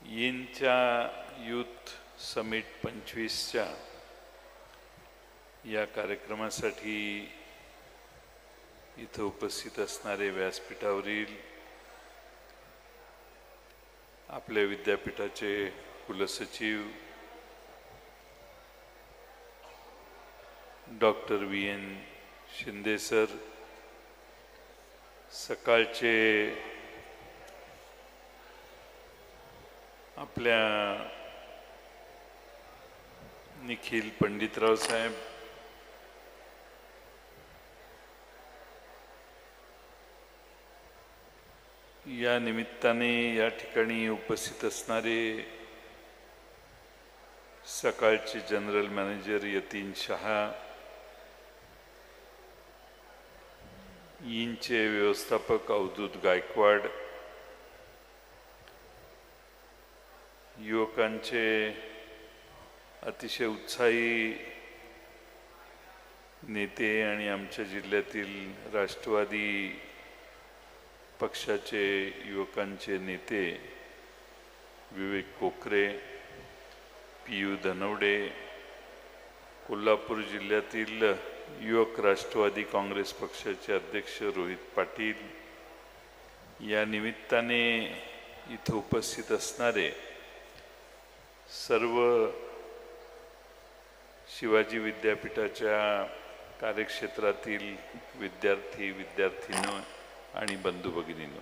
यीनच्या youth summit 25च्या या कार्यक्रमासाठी इथं उपस्थित असणारे व्यासपीठावरील आपल्या विद्यापीठाचे कुलसचिव डॉक्टर VN शिंदे सर, सकाळचे आपल्या निखिल पंडितराव साहेब, या निमित्ताने या ठिकाणी उपस्थित असणारे सकाळचे जनरल मॅनेजर यतीन शहा, यीनचे व्यवस्थापक अवधूत गायकवाड, युवकांचे अतिशय उत्साही नेते आणि आमच्या जिल्ह्यातील राष्ट्रवादी पक्षाचे युवकांचे नेते विवेक कोकरे, PU धनवडे, कोल्हापूर जिल्ह्यातील युवक राष्ट्रवादी काँग्रेस पक्षाचे अध्यक्ष रोहित पाटील, या निमित्ताने इथं उपस्थित असणारे सर्व शिवाजी विद्यापीठाच्या कार्यक्षेत्रातील विद्यार्थी विद्यार्थिनी आणि बंधू भगिनींनो,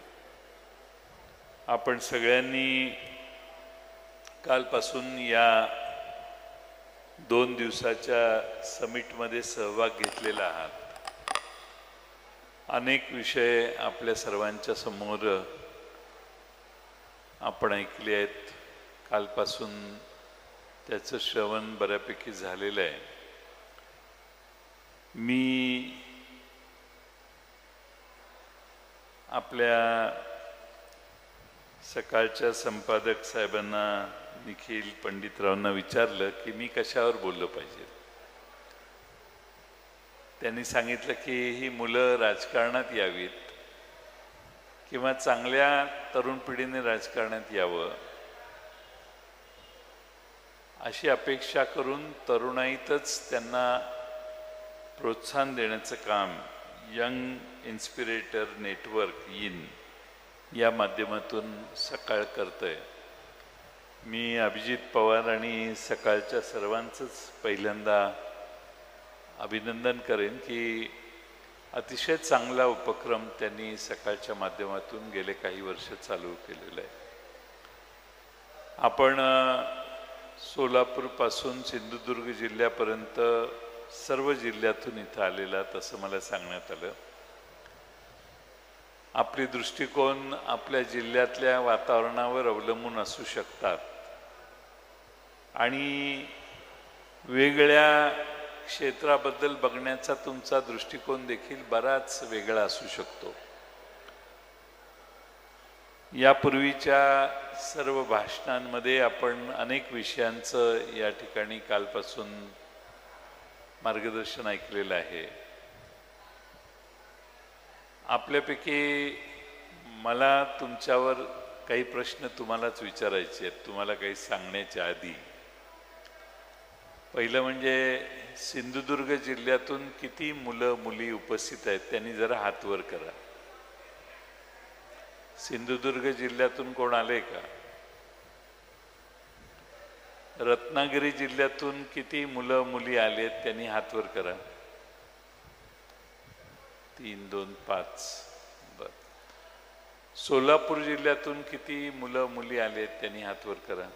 आपण सगळ्यांनी कालपासून या 2 दिवसाच्या समिटमध्ये सहभाग घेतलेला आहात। अनेक विषय आपल्या सर्वांच्या समोर आपण ऐकले आहेत। कालपासून त्याचं श्रवण बऱ्यापैकी झालेलं आहे। मी आपल्या सकाळच्या संपादक साहेबांना, निखिल पंडितरावांना विचारलं की मी कशावर बोललो पाहिजे। त्यांनी सांगितलं की ही मुलं राजकारणात यावीत किंवा चांगल्या तरुण पिढीने राजकारणात यावं अशी अपेक्षा करून तरुणाईतच त्यांना प्रोत्साहन देण्याचं काम यंग इन्स्पिरेटर नेटवर्क यीन या माध्यमातून सकाळ करतंय। मी अभिजित पवार आणि सकाळच्या सर्वांचंच पहिल्यांदा अभिनंदन करेन की अतिशय चांगला उपक्रम त्यांनी सकाळच्या माध्यमातून गेले काही वर्ष चालू केलेला आहे। आपण सोलापूरपासून सिंधुदुर्ग जिल्ह्यापर्यंत सर्व जिल्ह्यातून इथं आलेला तसं मला सांगण्यात आलं। आपले दृष्टिकोन आपल्या जिल्ह्यातल्या वातावरणावर अवलंबून असू शकतात आणि वेगळ्या क्षेत्राबद्दल बघण्याचा तुमचा दृष्टिकोन देखील बराच वेगळा असू शकतो। यापूर्वीच्या सर्व भाषणांमध्ये आपण अनेक विषयांचं या ठिकाणी कालपासून मार्गदर्शन ऐकलेलं आहे। आपल्यापैकी मला तुमच्यावर काही प्रश्न तुम्हालाच विचारायचे आहेत, तुम्हाला काही सांगण्याच्या आधी। पहिलं म्हणजे सिंधुदुर्ग जिल्ह्यातून किती मुलं मुली उपस्थित आहेत त्यांनी जरा हात वर करा। सिंधुदुर्ग जिल्ह्यातून कोण आले का? रत्नागिरी जिल्ह्यातून किती मुलं मुली आलेत त्यांनी हात वर करा। 3 2 5 बर। सोलापूर जिल्ह्यातून किती मुलं मुली आलेत त्यांनी हात वर करा।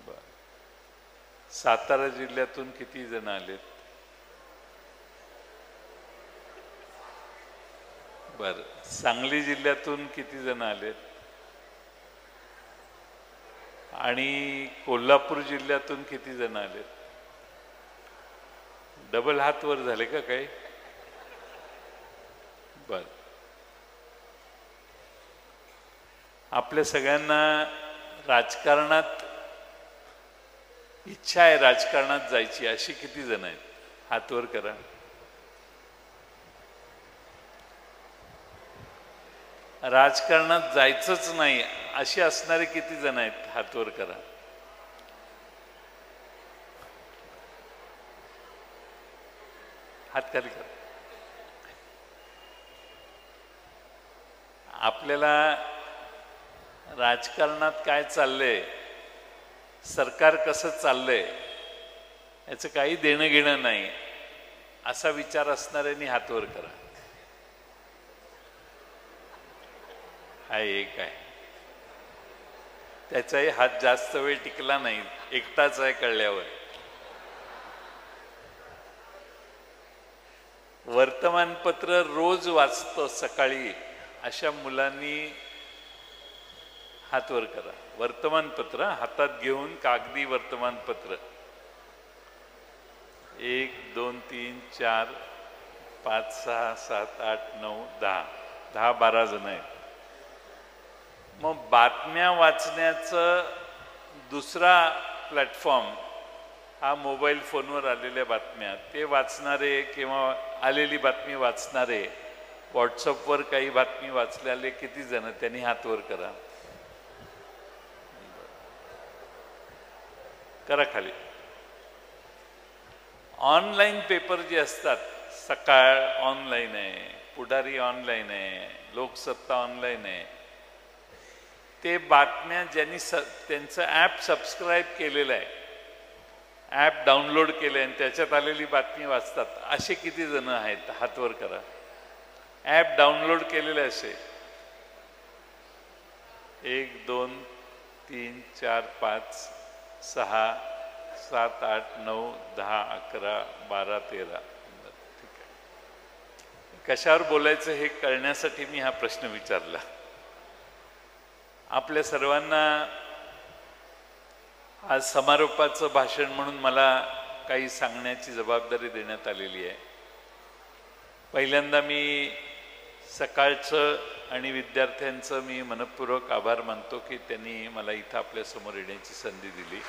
बर। सातारा जिल्ह्यातून किती जण आलेत? बर। सांगली जिल्ह्यातून किती जण आलेत? आणि कोल्हापूर जिल्ह्यातून किती जण आलेत? डबल हात वर झाले का काही? बर। आपल्या सगळ्यांना राजकारणात इच्छा आहे, राजकारणात जायची अशी किती जण आहेत? हात वर करा। राजकारणात जायचंच नाही अशी असणारे किती जण आहेत? हात वर करा. हात खाली करा. आपल्याला राजकारणात काय चाललंय, सरकार कसं चाललंय याचं काही देणं घेणं नाही असा विचार असणाऱ्यांनी हात वर करा. हा एक आहे. त्याचाही हात जास्त वेळ टिकला नाही, एकटाच आहे कळल्यावर. वर्तमानपत्र रोज वाचतो सकाळी अशा मुलांनी हात वर करा. वर्तमानपत्र हातात घेऊन, कागदी वर्तमानपत्र. 1 2 3 4 5 6 7 8 9 10 12 जण आहेत. मग बातम्या वाचण्याचं दुसरा प्लॅटफॉर्म हा मोबाईल फोनवर आलेल्या बातम्या, ते वाचणारे किंवा आलेली बातमी वाचणारे, व्हॉट्सअपवर काही बातमी वाचलेले किती जण, त्यांनी हात वर करा. करा खाली. ऑनलाईन पेपर जे असतात, सकाळ ऑनलाईन आहे, पुढारी ऑनलाईन आहे, लोकसत्ता ऑनलाईन आहे, ते बातम्या ज्यांनी त्यांचं ॲप सबस्क्राईब केलेलं आहे, ॲप डाउनलोड केलं आहे आणि त्याच्यात आलेली बातमी वाचतात, असे किती जण आहेत? हात वर करा. ॲप डाउनलोड केलेले असे 1 2 3 4 5 6 7 8 9 10 11 12 13. ठीक आहे. कशावर बोलायचं हे कळण्यासाठी मी हा प्रश्न विचारला. आपल्या सर्वांना आज समारोपाचं भाषण म्हणून मला काही सांगण्याची जबाबदारी देण्यात आलेली आहे. पहिल्यांदा मी सकाळचं आणि विद्यार्थ्यांचं मी मनपूर्वक आभार मानतो की त्यांनी मला इथं आपल्यासमोर येण्याची संधी दिली.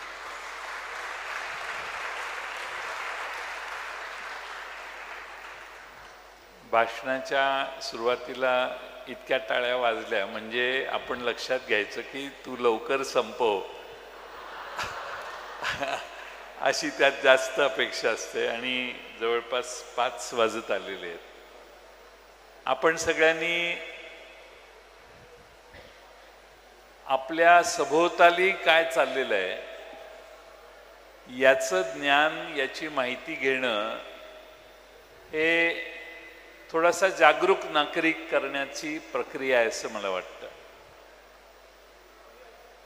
भाषणाच्या सुरुवातीला इतक्या टाळ्या वाजल्या म्हणजे आपण लक्षात घ्यायचं की तू लवकर संपव अशी त्यात जास्त अपेक्षा असते आणि जवळपास 5 वाजत आलेले आहेत. आपण सगळ्यांनी आपल्या सभोवताली काय चाललेलं आहे याचं ज्ञान, याची माहिती घेणं हे थोडासा जागरूक नागरिक करण्याची प्रक्रिया आहे असं मला वाटतं.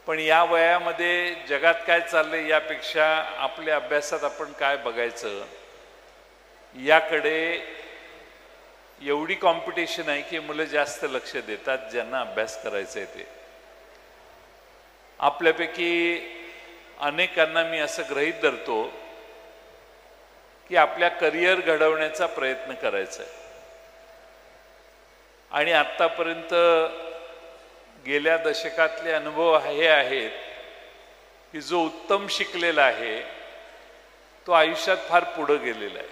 पण या वयामध्ये जगात काय चाललंय यापेक्षा आपल्या अभ्यासात आपण काय बघायचं याकडे एवढी कॉम्पिटिशन आहे की मुलं जास्त लक्ष देतात ज्यांना अभ्यास करायचा आहे ते. आपल्यापैकी अनेकांना मी असं गृहीत धरतो की आपल्या करिअर घडवण्याचा प्रयत्न करायचा आहे आणि आत्तापर्यंत गेल्या दशकातले अनुभव हे आहेत की जो उत्तम शिकलेला आहे तो आयुष्यात फार पुढे गेलेला आहे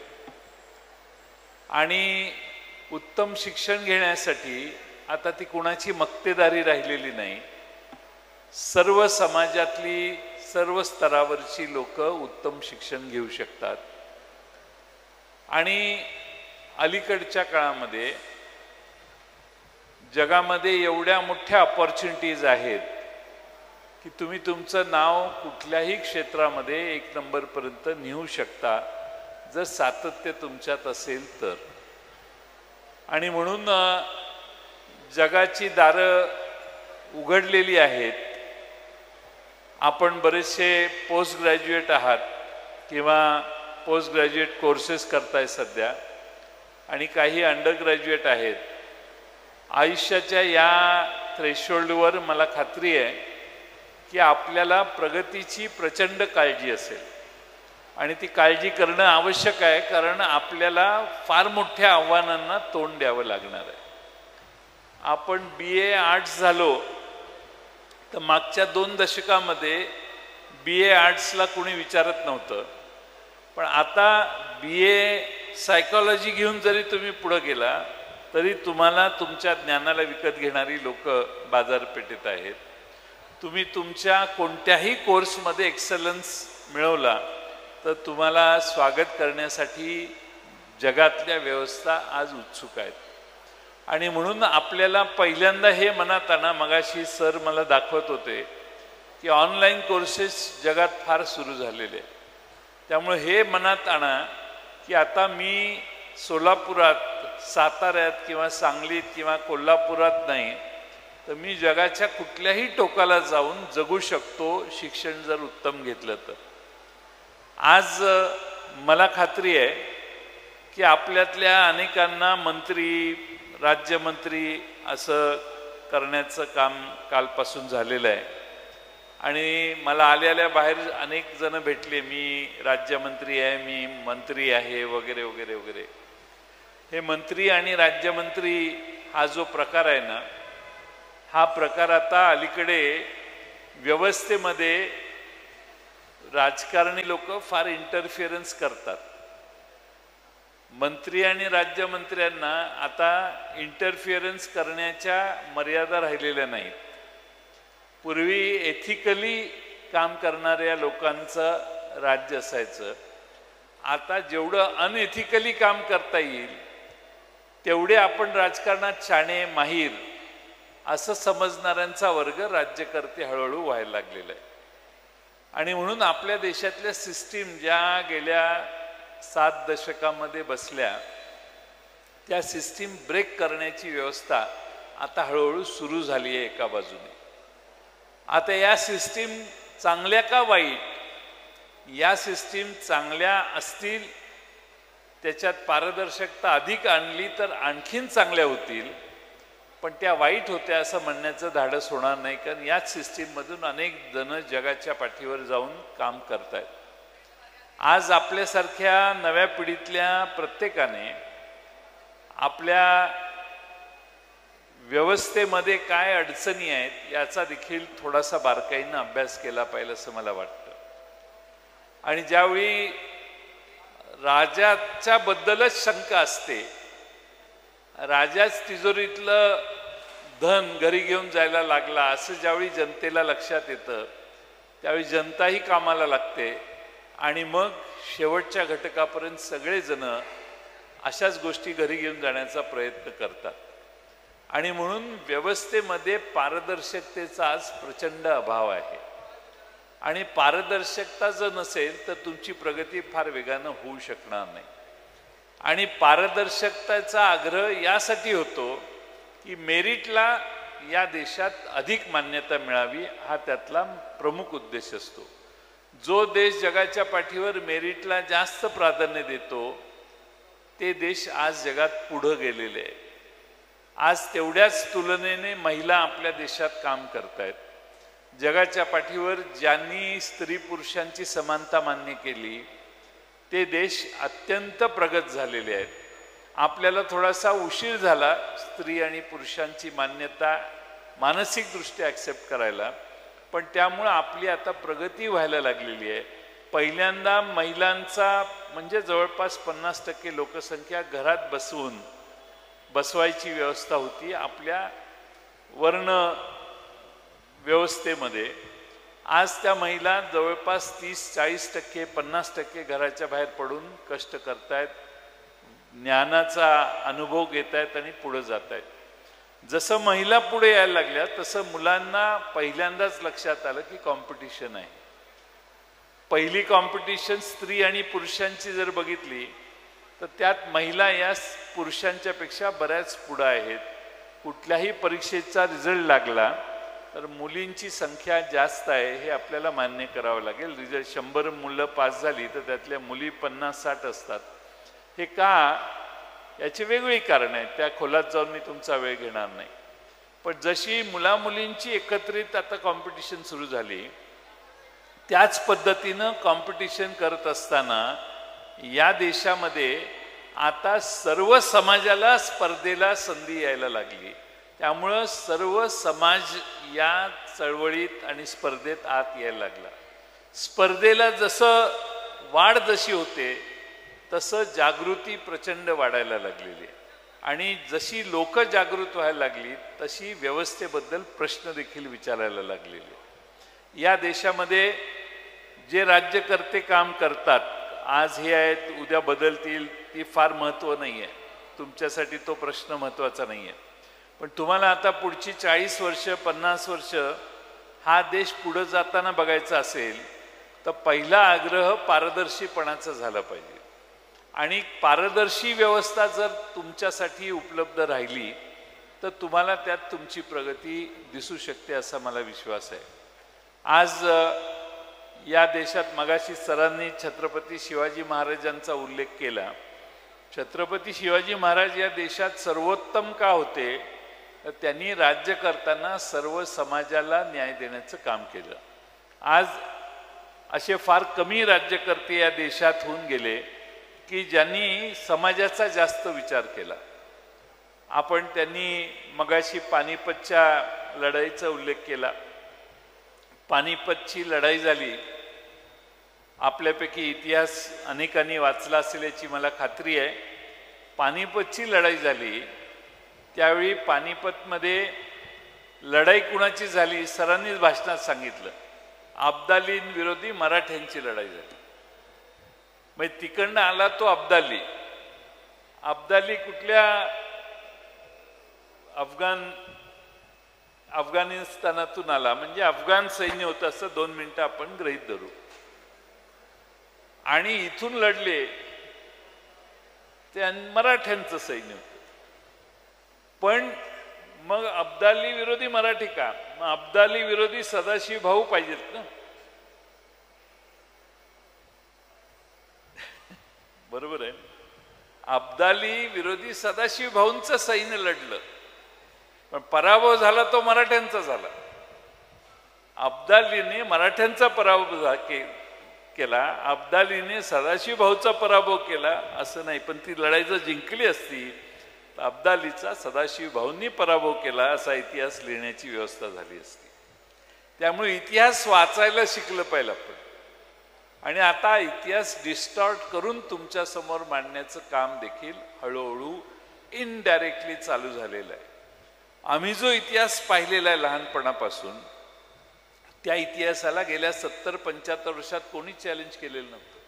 आणि उत्तम शिक्षण घेण्यासाठी आता ती कुणाची मक्तेदारी राहिलेली नाही. सर्व समाजातली, सर्व स्तरावरची लोक उत्तम शिक्षण घेऊ शकतात आणि अलीकडच्या काळामध्ये जगामध्ये एवढ्या मोठ्या अपॉर्च्युनिटीज आहेत की तुम्ही तुमचं नाव कुठल्याही क्षेत्रामध्ये 1 नंबरपर्यंत नेऊ शकता जर सातत्य तुमच्यात असेल तर. आणि म्हणून जगाची दारं उघडलेली आहेत. आपण बरेचसे पोस्ट ग्रॅज्युएट आहात किंवा पोस्ट ग्रॅज्युएट कोर्सेस करताय सध्या आणि काही अंडर ग्रॅज्युएट आहेत. आयुष्याच्या या थ्रेशोल्डवर मला खात्री आहे की आपल्याला प्रगतीची प्रचंड काळजी असेल आणि ती काळजी करणं आवश्यक आहे कारण आपल्याला फार मोठ्या आव्हानांना तोंड द्यावं लागणार आहे. आपण BA आर्ट्स झालो तर मागच्या 2 दशकामध्ये BA आर्ट्सला कोणी विचारत नव्हतं, पण आता BA सायकॉलॉजी घेऊन जरी तुम्ही पुढे गेला तरी तुम्हाला तुमच्या ज्ञानाला विकत घेणारी लोक बाजारपेठेत आहेत. तुम्ही तुमच्या कोणत्याही कोर्समध्ये एक्सलन्स मिळवला तर तुम्हाला स्वागत करण्यासाठी जगातल्या व्यवस्था आज उत्सुक आहेत. आणि म्हणून आपल्याला पहिल्यांदा हे मनात आणा, मगाशी सर मला दाखवत होते की ऑनलाईन कोर्सेस जगात फार सुरू झालेले. त्यामुळे हे मनात आणा की आता मी सोलापुरात, साताऱ्यात किंवा सांगलीत किंवा कोल्हापुरात नाही तर मी जगाच्या कुठल्याही टोकाला जाऊन जगू शकतो शिक्षण जर उत्तम घेतलं तर. आज मला खात्री आहे की आपल्यातल्या अनेकांना मंत्री, राज्यमंत्री असं करण्याचं काम कालपासून झालेलं आहे. आणि मला आल्या बाहेर अनेक जण भेटले, मी राज्यमंत्री आहे, मी मंत्री आहे वगैरे वगैरे वगैरे. हे मंत्री आणि राज्यमंत्री हा जो प्रकार आहे ना, हा प्रकार आता अलीकडे व्यवस्थेमध्ये राजकारणी लोक फार इंटरफिअरन्स करतात. मंत्री आणि राज्यमंत्र्यांना आता इंटरफिअरन्स करण्याच्या मर्यादा राहिलेल्या नाहीत. पूर्वी एथिकली काम करणाऱ्या लोकांचं राज्य असायचं. आता जेवढं अनएथिकली काम करता येईल तेवढे आपण राजकारणात शाणे, माहीर असं समजणाऱ्यांचा वर्ग राज्यकर्ते हळूहळू व्हायला लागलेला आहे. आणि म्हणून आपल्या देशातल्या सिस्टीम ज्या गेल्या 7 दशकामध्ये बसल्या, त्या सिस्टीम ब्रेक करण्याची व्यवस्था आता हळूहळू सुरू झाली आहे एका बाजूने. आता या सिस्टीम चांगल्या का वाईट, या सिस्टीम चांगल्या असतील, त्याच्यात पारदर्शकता अधिक आणली तर आणखीन चांगल्या होतील. पण त्या वाईट होत्या असं म्हणण्याचं धाडस होणार नाही, कारण याच सिस्टीममधून अनेक जण जगाच्या पाठीवर जाऊन काम करत आहेत. आज आपल्यासारख्या नव्या पिढीतल्या प्रत्येकाने आपल्या व्यवस्थेमध्ये काय अडचणी आहेत याचा देखील थोडासा बारकाईनं अभ्यास केला पाहिजे असं मला वाटतं. आणि ज्यावेळी राजाच्या बद्दलच शंका असते, राजाच तिजोरीतलं धन घरी घेऊन जायला लागला असं ज्यावेळी जनतेला लक्षात येतं, त्यावेळी जनताही कामाला लागते. आणि मग शेवटच्या घटकापर्यंत सगळेजण अशाच गोष्टी घरी घेऊन जाण्याचा प्रयत्न करतात. आणि म्हणून व्यवस्थेमध्ये पारदर्शकतेचा आज प्रचंड अभाव आहे. आणि पारदर्शकता जर नसेल तर तुमची प्रगती फार वेगानं होऊ शकणार नाही. आणि पारदर्शकतेचा आग्रह यासाठी होतो की मेरिटला या देशात अधिक मान्यता मिळावी, हा त्यातला प्रमुख उद्देश असतो. जो देश जगाच्या पाठीवर मेरिटला जास्त प्राधान्य देतो ते देश आज जगात पुढे गेलेले आहेत. आज तेवढ्याच तुलनेने महिला आपल्या देशात काम करतायत. जगाच्या पाठीवर ज्यांनी स्त्री पुरुषांची समानता मान्य केली ते देश अत्यंत प्रगत झालेले आहेत. आपल्याला थोडासा उशीर झाला स्त्री आणि पुरुषांची मान्यता मानसिकदृष्ट्या ॲक्सेप्ट करायला, पण त्यामुळे आपली आता प्रगती व्हायला लागलेली आहे. पहिल्यांदा महिलांचा म्हणजे जवळपास 50% लोकसंख्या घरात बसवायची व्यवस्था होती आपल्या वर्ण व्यवस्थेमध्ये. आज त्या महिला जवळपास 30-40%, 50% घराच्या बाहेर पडून कष्ट करतायत, ज्ञानाचा अनुभव घेत आहेत आणि पुढे जात आहेत. जसं महिला पुढे यायला लागल्या तसं मुलांना पहिल्यांदाच लक्षात आलं की कॉम्पिटिशन आहे. पहिली कॉम्पिटिशन स्त्री आणि पुरुषांची जर बघितली तर त्यात महिला या पुरुषांच्या पेक्षा बऱ्याच पुढे आहेत. कुठल्याही परीक्षेचा रिझल्ट लागला तर मुलींची संख्या जास्त आहे हे आपल्याला मान्य करावं लागेल. रिझल्ट 100 मुलं पास झाली तर त्यातल्या मुली 50-60 असतात. हे का, याची वेगळी कारण आहेत, त्या खोलात जाऊन मी तुमचा वेळ घेणार नाही. पण जशी मुलामुलींची एकत्रित आता कॉम्पिटिशन सुरू झाली, त्याच पद्धतीनं कॉम्पिटिशन करत असताना या देशामध्ये आता सर्व समाजाला स्पर्धेला संधी यायला लागली. त्यामुळं सर्व समाज या चळवळीत आणि स्पर्धेत आत यायला लागला. स्पर्धेला जसं वाढ जशी होते तसं जागृती प्रचंड वाढायला लागलेली आहे. आणि जशी लोक जागृत व्हायला लागली तशी व्यवस्थेबद्दल प्रश्न देखील विचारायला लागलेले. या देशामध्ये जे राज्यकर्ते काम करतात, आज हे आहेत उद्या बदलतील, ती फार महत्त्व नाही आहे. तुमच्यासाठी तो प्रश्न महत्त्वाचा नाही आहे. पण तुम्हाला आता पुढची 40 वर्ष 50 वर्ष हा देश पुढे जाताना बघायचा असेल तर पहिला आग्रह पारदर्शीपणाचा झाला पाहिजे. आणि पारदर्शी व्यवस्था जर तुमच्यासाठी उपलब्ध राहिली तर तुम्हाला त्यात तुमची प्रगती दिसू शकते असा मला विश्वास आहे. आज या देशात मगाशी सरांनी छत्रपती शिवाजी महाराजांचा उल्लेख केला. छत्रपती शिवाजी महाराज या देशात सर्वोत्तम का होते तर त्यांनी राज्य करताना सर्व समाजाला न्याय देण्याचं काम केलं. आज असे फार कमी राज्यकर्ते या देशात होऊन गेले की ज्यांनी समाजाचा जास्त विचार केला. आपण त्यांनी मगाशी पानिपतच्या लढाईचा उल्लेख केला. पानिपतची लढाई झाली, आपल्यापैकी इतिहास अनेकांनी वाचला असेल याची मला खात्री आहे. पानिपतची लढाई झाली त्यावेळी पानिपतमध्ये लढाई कुणाची झाली सरांनीच भाषणात सांगितलं, अब्दालीन विरोधी मराठ्यांची लढाई झाली. म्हणजे तिकडनं आला तो अब्दाली. अब्दाली कुठल्या अफगाणिस्तानातून आला, म्हणजे अफगाण सैन्य होतं असं 2 मिनिटं आपण गृहीत धरू. आणि इथून लढले ते मराठ्यांचं सैन्य होतं. पण मग अब्दाली विरोधी मराठी का? मग अब्दाली विरोधी सदाशिव भाऊ पाहिजेत ना, बरोबर आहे. अब्दाली विरोधी सदाशिव भाऊंचं सैन्य लढलं, पण पराभव झाला तो मराठ्यांचा झाला. अब्दालीने मराठ्यांचा पराभव केला, अब्दालीने सदाशिव भाऊचा पराभव केला असं नाही. पण ती लढाई जर जिंकली असती तर अब्दालीचा सदाशिव भाऊंनी पराभव केला असा इतिहास लिहिण्याची व्यवस्था झाली असती. त्यामुळे इतिहास वाचायला शिकलं पाहिजे आपण. आणि आता इतिहास डिस्टॉर्ट करून तुमच्या समोर मांडण्याचं काम देखील हळूहळू इनडायरेक्टली चालू झालेलं आहे. आम्ही जो इतिहास पाहिलेला आहे लहानपणापासून, त्या इतिहासाला गेल्या 70-75 वर्षात कोणी चॅलेंज केलेलं नव्हतं,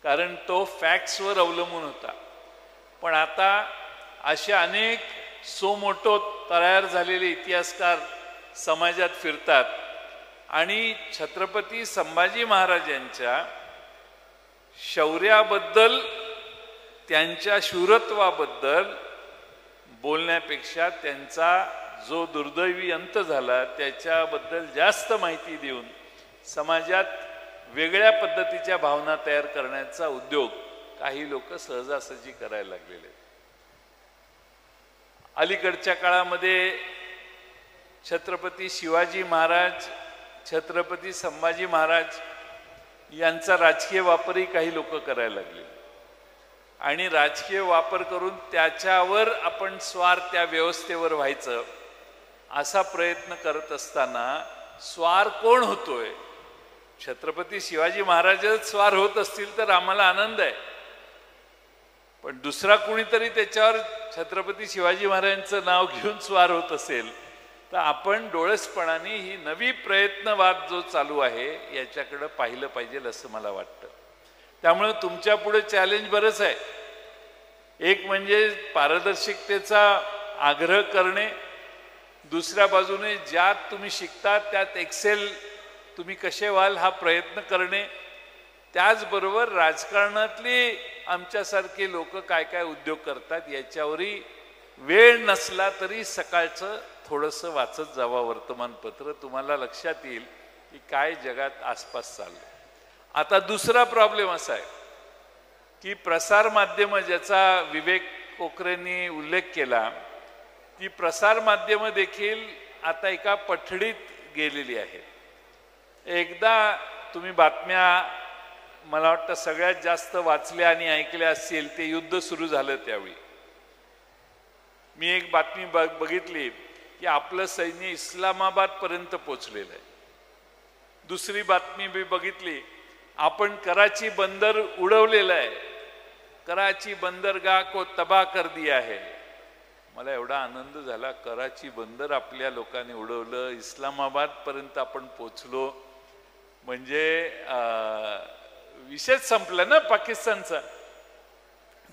कारण तो फॅक्ट्सवर अवलंबून होता. पण आता असे अनेक सो मोठो तयार झालेले इतिहासकार समाजात फिरतात आणि छत्रपती संभाजी महाराजांच्या शौर्याबद्दल, त्यांच्या शूरत्वाबद्दल बोलण्यापेक्षा त्यांचा जो दुर्दैवी अंत झाला त्याच्याबद्दल जास्त माहिती देऊन समाजात वेगळ्या पद्धतीच्या भावना तयार करण्याचा उद्योग काही लोक सहजासहजी करायला लागलेले. अलीकडच्या काळामध्ये छत्रपती शिवाजी महाराज, छत्रपती संभाजी महाराज यांचा राजकीय वापरही काही लोक करायला लागले. आणि राजकीय वापर करून त्याच्यावर आपण स्वार त्या व्यवस्थेवर व्हायचं असा प्रयत्न करत असताना स्वार कोण होतोय? छत्रपती शिवाजी महाराजच स्वार होत असतील तर आम्हाला आनंद आहे. पण दुसरा कुणीतरी त्याच्यावर छत्रपती शिवाजी महाराजांचं नाव घेऊन स्वार होत असेल तर आपण डोळसपणाने ही नवी प्रयत्नवाद जो चालू आहे याच्याकडे पाहिलं पाहिजे असं मला वाटतं. त्यामुळे तुमच्या पुढे चॅलेंज बरंच आहे. एक म्हणजे पारदर्शकतेचा आग्रह करणे, दुसऱ्या बाजूने ज्यात तुम्ही शिकता त्यात एक्सेल तुम्ही कसे व्हाल हा प्रयत्न करणे, त्याचबरोबर राजकारणातली आमच्यासारखे लोक काय काय उद्योग करतात याच्यावरही वेळ नसला तरी सकाळचं थोडंसं वाचत जावा वर्तमानपत्र, तुम्हाला लक्षात येईल की काय जगात आसपास चाललंय. आता दुसरा प्रॉब्लेम असा आहे की प्रसार माध्यम, ज्याचा विवेक कोकरेंनी उल्लेख केला, ती प्रसार माध्यम देखील आता एका पठडीत गेलेली आहेत. एकदा तुम्ही बातम्या मला वाटतं सगळ्यात जास्त वाचल्या आणि ऐकल्या असतील ते युद्ध सुरू झालं त्यावेळी. मी एक बातमी बघितली की आपलं सैन्य इस्लामाबाद पर्यंत पोहोचलेलं आहे. दुसरी बातमी मी बघितली, आपण कराची बंदर उडवलेलं आहे, कराची बंदरगाह को तबाह कर दिया है. मला एवढा आनंद झाला, कराची बंदर आपल्या लोकांनी उडवलं, इस्लामाबाद पर्यंत आपण पोचलो. म्हणजे विषयच संपला ना पाकिस्तानचा,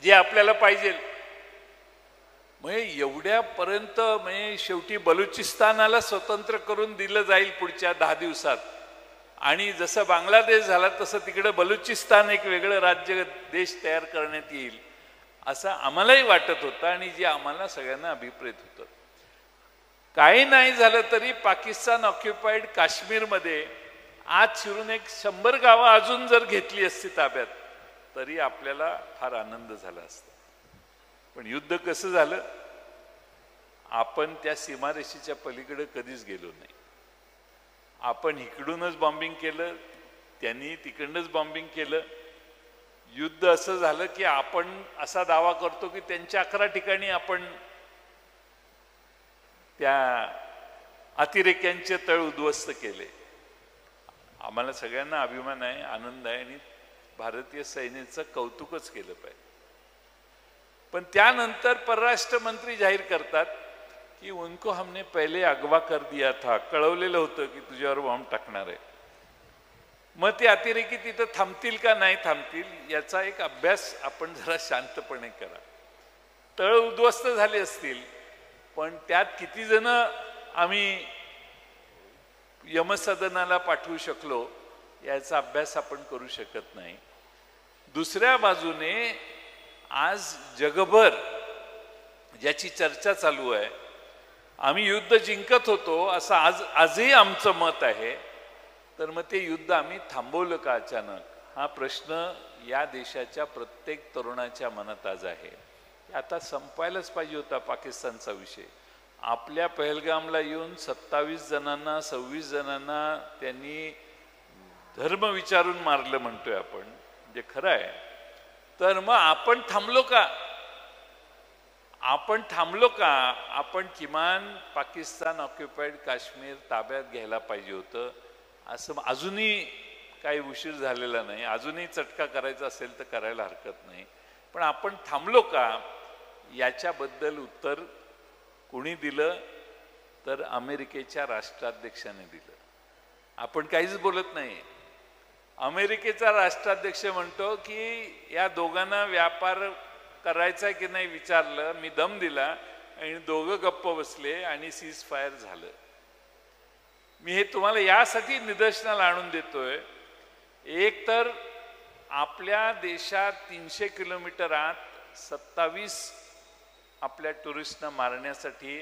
जे आपल्याला पाहिजे. म्हणजे एवढ्यापर्यंत म्हणजे शेवटी बलुचिस्तानाला स्वतंत्र करून दिलं जाईल पुढच्या 10 दिवसात, आणि जसं बांगलादेश झाला तसं तिकडे बलुचिस्तान एक वेगळं राज्य देश तयार करण्यात येईल असं आम्हालाही वाटत होतं, आणि जे आम्हाला सगळ्यांना अभिप्रेत होतं. काही नाही झालं तरी पाकिस्तान ऑक्युपाईड काश्मीरमध्ये आज शिरून एक 100 गावं अजून जर घेतली असती ताब्यात तरी आपल्याला फार आनंद झाला असता. पण युद्ध कसं झालं, आपण त्या सीमारेषेच्या पलीकडे कधीच गेलो नाही. आपण इकडूनच बॉम्बिंग केलं, त्यांनी तिकडूनच बॉम्बिंग केलं. युद्ध असं झालं की आपण असा दावा करतो की त्यांच्या 11 ठिकाणी आपण त्या अतिरेक्यांचे तळ उद्ध्वस्त केले. आम्हाला सगळ्यांना अभिमान आहे, आनंद आहे, आणि भारतीय सैन्याचं कौतुकच केलं पाहिजे. पण त्यानंतर परराष्ट्र मंत्री जाहीर करतात की उनको हमने पहले अगवा कर दिया था, कळवलेलं होतं की तुझ्यावर बॉम्ब टाकणार आहे. मग ते अतिरेकी तिथं थांबतील का नाही थांबतील याचा एक अभ्यास आपण जरा शांतपणे करा. तळ उद्ध्वस्त झाले असतील, पण त्यात किती जण आम्ही यमसदनाला पाठवू शकलो याचा अभ्यास आपण करू शकत नाही. दुसऱ्या बाजूने आज जगभर ज्याची चर्चा चालू आहे, आम्ही युद्ध जिंकत होतो असं आजही आमचं मत आहे, तर मग ते युद्ध आम्ही थांबवलं का अचानक, हा प्रश्न या देशाच्या प्रत्येक तरुणाच्या मनात आज आहे. आता संपायलाच पाहिजे होता पाकिस्तानचा विषय. आपल्या पहलगामला येऊन 27 जणांना 26 जणांना त्यांनी धर्म विचारून मारलं म्हणतोय आपण, जे खरं आहे. तर मग आपण थांबलो का, आपण किमान पाकिस्तान ऑक्युपाईड काश्मीर ताब्यात घ्यायला पाहिजे होतं. असं अजूनही काही उशीर झालेला नाही, अजूनही चटका करायचा असेल तर करायला हरकत नाही. पण आपण थांबलो का याच्याबद्दल उत्तर कोणी दिलं तर अमेरिकेच्या राष्ट्राध्यक्षाने दिलं. आपण काहीच बोलत नाही. अमेरिकेचा राष्ट्राध्यक्ष म्हणतो की या दोघांना व्यापार करायचा की नाही विचारलं, मी दम दिला आणि दोघं गप्प बसले आणि सीज फायर झालं. मी हे तुम्हाला यासाठी निदर्शनाला आणून देतोय, एक तर आपल्या देशात 300 किलोमीटर आत 27 आपल्या टुरिस्टना मारण्यासाठी,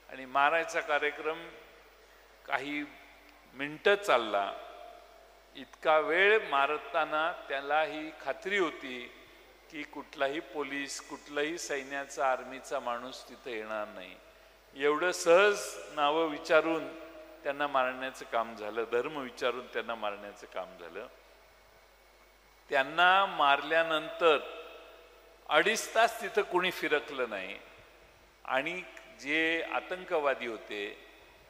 आणि मारायचा कार्यक्रम काही मिनिटं चालला. इतका वेळ मारताना त्याला ही खात्री होती की कुठलाही पोलीस, कुठलाही सैन्याचा आर्मीचा माणूस तिथे येणार नाही. एवढं सहज नावं विचारून त्यांना मारण्याचं काम झालं, धर्म विचारून त्यांना मारण्याचं काम झालं. त्यांना मारल्यानंतर 2.5 तास तिथं कोणी फिरकलं नाही, आणि जे आतंकवादी होते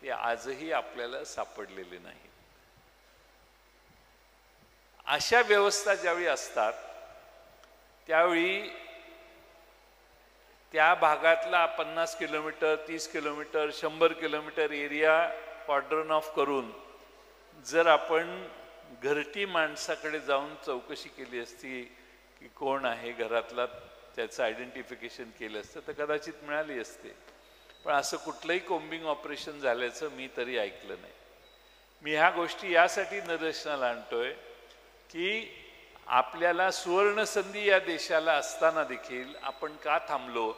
ते आजही आपल्याला सापडलेले नाहीत. अशा व्यवस्था ज्यावेळी असतात त्यावेळी त्या भागातला 50 kilometre, 30 kilometre, 100 kilometre area cordon off करून जर आपण घरटी माणसाकडे जाऊन चौकशी केली असती की कोण आहे घरातला, त्याचं आयडेंटिफिकेशन केलं असतं तर कदाचित मिळाली असते. पण असं कुठलंही कोम्बिंग ऑपरेशन झाल्याचं मी तरी ऐकलं नाही. मी ह्या गोष्टी यासाठी निदर्शनाला आणतोय की आपल्याला सुवर्ण संधी या देशाला असताना देखील आपण का थांबलो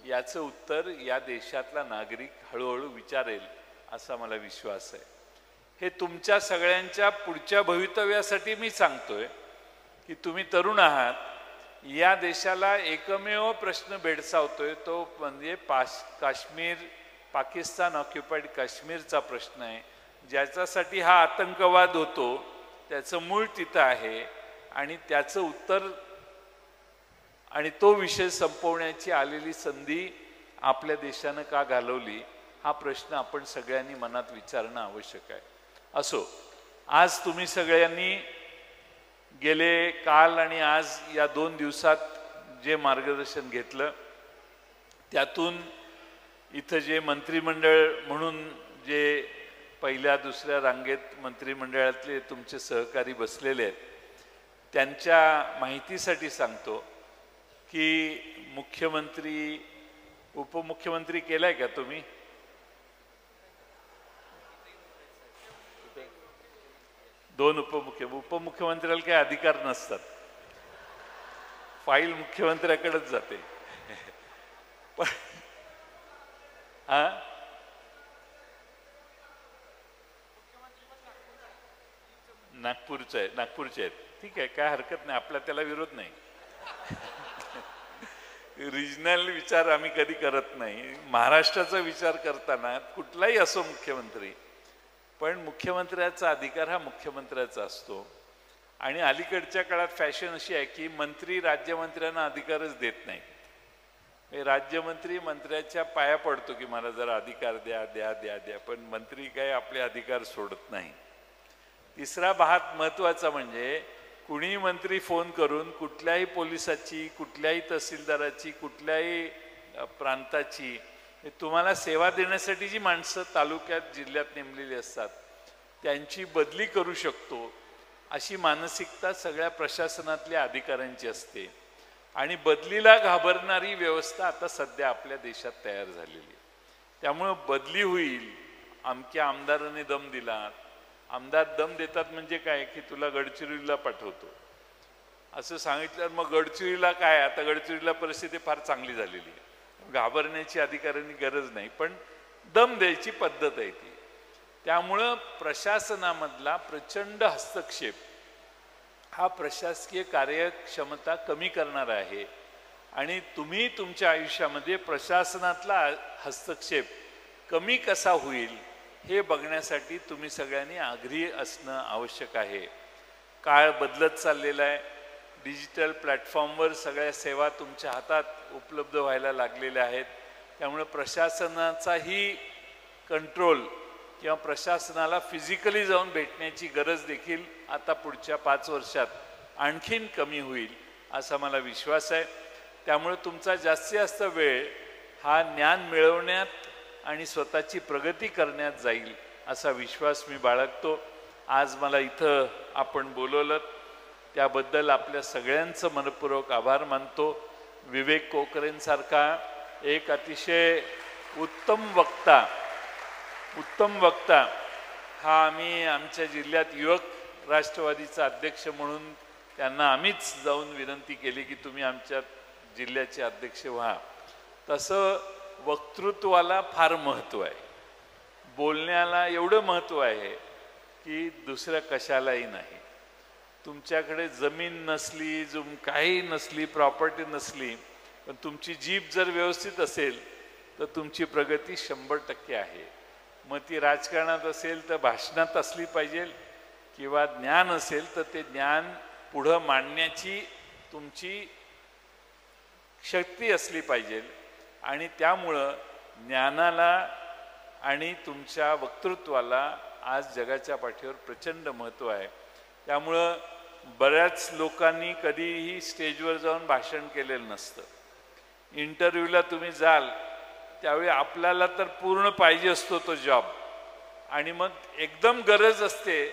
याचं उत्तर या देशातला नागरिक हळूहळू विचारेल असा मला विश्वास आहे. हे तुमच्या सगळ्यांच्या पुढच्या भवितव्यासाठी मी सांगतोय की तुम्ही तरुण आहात. या देशाला एकमेव प्रश्न भेडसावतोय तो म्हणजे काश्मीर, पाकिस्तान ऑक्युपाईड काश्मीरचा प्रश्न आहे, ज्याच्यासाठी हा आतंकवाद होतो. त्याचं मूळ तिथं आहे, आणि त्याचं उत्तर आणि तो विषय संपवण्याची आलेली संधी आपल्या देशानं का घालवली, हा प्रश्न आपण सगळ्यांनी मनात विचारणं आवश्यक आहे. असो, आज तुम्ही सगळ्यांनी गेले काल आणि आज या 2 दिवसात जे मार्गदर्शन घेतलं त्यातून इथं जे मंत्रिमंडळ म्हणून जे पहिल्या दुसऱ्या रांगेत मंत्रिमंडळातले तुमचे सहकारी बसलेले आहेत, त्यांच्या माहितीसाठी सांगतो की मुख्यमंत्री उपमुख्यमंत्री केलाय का तुम्ही? दोन उपमुख्यमंत्र्याला काही अधिकार नसतात, फाईल मुख्यमंत्र्याकडेच जाते. पण नागपूरचे आहेत, ठीक आहे, काय हरकत नाही, आपला त्याला विरोध नाही. रिजनल विचार आम्ही कधी करत नाही. महाराष्ट्राचा विचार करताना कुठलाही असो मुख्यमंत्री, पण मुख्यमंत्र्याचा अधिकार हा मुख्यमंत्र्याचा असतो. आणि अलीकडच्या काळात फॅशन अशी आहे की मंत्री राज्यमंत्र्यांना अधिकारच देत नाही. राज्यमंत्री मंत्र्याच्या पाया पडतो की मला जरा अधिकार द्या द्या द्या द्या, पण मंत्री काय आपले अधिकार सोडत नाही. तिसरा भाग महत्वाचा म्हणजे कुणी मंत्री फोन करून कुठल्याही पोलिसाची, कुठल्याही तहसीलदाराची, कुठल्याही प्रांताची, तुम्हाला सेवा देण्यासाठी जी माणसं तालुक्यात जिल्ह्यात नेमलेली असतात त्यांची बदली करू शकतो, अशी मानसिकता सगळ्या प्रशासनातल्या अधिकाऱ्यांची असते. आणि बदलीला घाबरणारी व्यवस्था आता सध्या आपल्या देशात तयार झालेली आहे. त्यामुळं बदली होईल, अमक्या आमदाराने दम दिला, आमदार दम देतात म्हणजे काय की तुला गडचिरोलीला पाठवतो असं सांगितल्यावर मग गडचिरोलीला काय, आता गडचिरोलीला परिस्थिती फार चांगली झालेली आहे, घाबरण्याची अधिकाऱ्यांनी गरज नाही, पण दम द्यायची पद्धत आहे ती. त्यामुळं प्रशासनामधला प्रचंड हस्तक्षेप हा प्रशासकीय कार्यक्षमता कमी करणार आहे. आणि तुम्ही तुमच्या आयुष्यामध्ये प्रशासनातला हस्तक्षेप कमी कसा होईल हे बघण्यासाठी तुम्ही सगळ्यांनी आग्रही असणं आवश्यक आहे. काळ बदलत चाललेला आहे, डिजिटल प्लॅटफॉर्मवर सगळ्या सेवा तुमच्या हातात उपलब्ध व्हायला लागलेल्या आहेत. त्यामुळे प्रशासनाचाही कंट्रोल किंवा प्रशासनाला फिजिकली जाऊन भेटण्याची गरज देखील आता पुढच्या 5 वर्षात आणखीन कमी होईल असा मला विश्वास आहे. त्यामुळे तुमचा जास्तीत जास्त वेळ हा ज्ञान मिळवण्यात आणि स्वतःची प्रगती करण्यात जाईल असा विश्वास मी बाळगतो. आज मला इथं आपण बोलवलं त्याबद्दल आपल्या सगळ्यांचं मनपूर्वक आभार मानतो. विवेक कोकरेंसारखा एक अतिशय उत्तम वक्ता हा आम्ही आमच्या जिल्ह्यात युवक राष्ट्रवादीचा अध्यक्ष म्हणून त्यांना आम्हीच जाऊन विनंती केली की तुम्ही आमच्या जिल्ह्याचे अध्यक्ष व्हा. तसं वक्तृत्वाला फार महत्त्व आहे, बोलण्याला एवढं महत्त्व आहे की दुसऱ्या कशालाही नाही. तुमच्याकडे जमीन नसली, काही नसली, प्रॉपर्टी नसली, पण तुमची जीभ जर व्यवस्थित असेल तर तुमची प्रगती 100% आहे. मग ती राजकारणात असेल तर भाषणात असली पाहिजे, किंवा ज्ञान असेल तर ते ज्ञान पुढं मांडण्याची तुमची शक्ती असली पाहिजे. आणि त्यामुळं ज्ञानाला आणि तुमच्या वक्तृत्वाला आज जगाच्या पाठीवर प्रचंड महत्त्व आहे. त्यामुळं बऱ्याच लोकांनी कधीही स्टेजवर जाऊन भाषण केलेलं नसतं. इंटरव्ह्यूला तुम्ही जाल त्यावेळी आपल्याला तर पूर्ण पाहिजे असतो तो जॉब, आणि मग एकदम गरज असते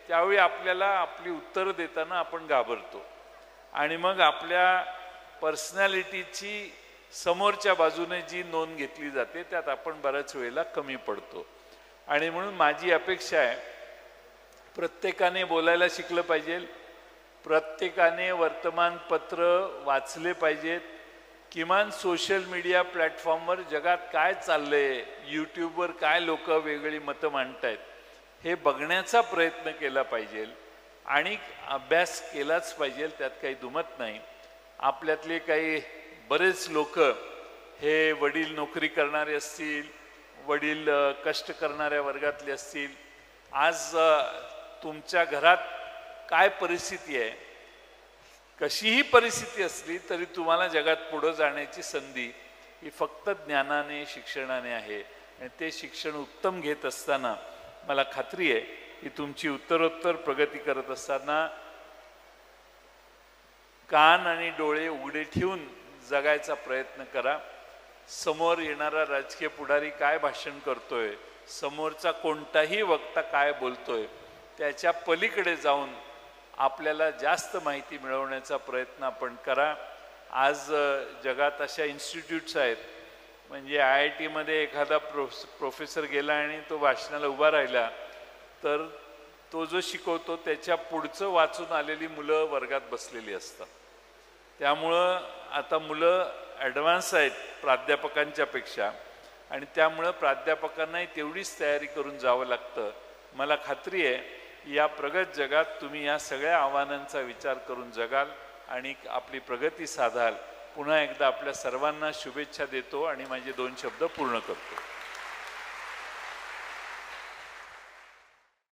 त्यावेळी आपल्याला आपली उत्तरं देताना आपण घाबरतो, आणि मग आपल्या पर्सनॅलिटीची समोरच्या बाजूने जी नोंद घेतली जाते त्यात आपण बऱ्याच वेळेला कमी पडतो. आणि म्हणून माझी अपेक्षा आहे प्रत्येकाने बोलायला शिकलं पाहिजे, प्रत्येकाने वर्तमानपत्र वाचले पाहिजेत, किमान सोशल मीडिया प्लॅटफॉर्मवर जगात काय चाललंय, यूट्यूबवर काय लोक वेगळी मतं मांडतायत हे बघण्याचा प्रयत्न केला पाहिजे आणि अभ्यास केलाच पाहिजे, त्यात काही दुमत नाही. आपल्यातले काही बरेच लोक हे वडील नोकरी करणारे असतील, वडील कष्ट करणाऱ्या वर्गातले असतील. आज तुमच्या घरात काय परिस्थिती आहे, कशीही परिस्थिती असली तरी तुम्हाला जगात पुढे जाण्याची संधी ही फक्त ज्ञानाने, शिक्षणाने आहे. आणि ते शिक्षण उत्तम घेत असताना मला खात्री आहे की तुमची उत्तरोत्तर प्रगती करत असताना कान आणि डोळे उघडे ठेवून जगायचा प्रयत्न करा. समोर येणारा राजकीय पुढारी काय भाषण करतोय समोरचा कोणताही वक्ता काय बोलतोय त्याच्या पलीकडे जाऊन आपल्याला जास्त माहिती मिळवण्याचा प्रयत्न आपण करा. आज जगात अशा इन्स्टिट्यूट्स आहेत, म्हणजे IIT-मध्ये एखादा प्रोफेसर गेला आणि तो भाषणाला उभा राहिला तर तो जो शिकवतो त्याच्या पुढचं वाचून आलेली मुलं वर्गात बसलेली असतात. त्यामुळं आता मुलं ॲडव्हान्स आहेत प्राध्यापकांच्या पेक्षा, आणि त्यामुळं प्राध्यापकांनाही तेवढीच तयारी करून जावं लागतं. मला खात्री आहे या प्रगत जगात तुम्ही या सगळ्या आव्हानांचा विचार करून जगाल आणि आपली प्रगती साधाल. पुन्हा एकदा आपल्या सर्वांना शुभेच्छा देतो आणि माझे 2 शब्द पूर्ण करतो.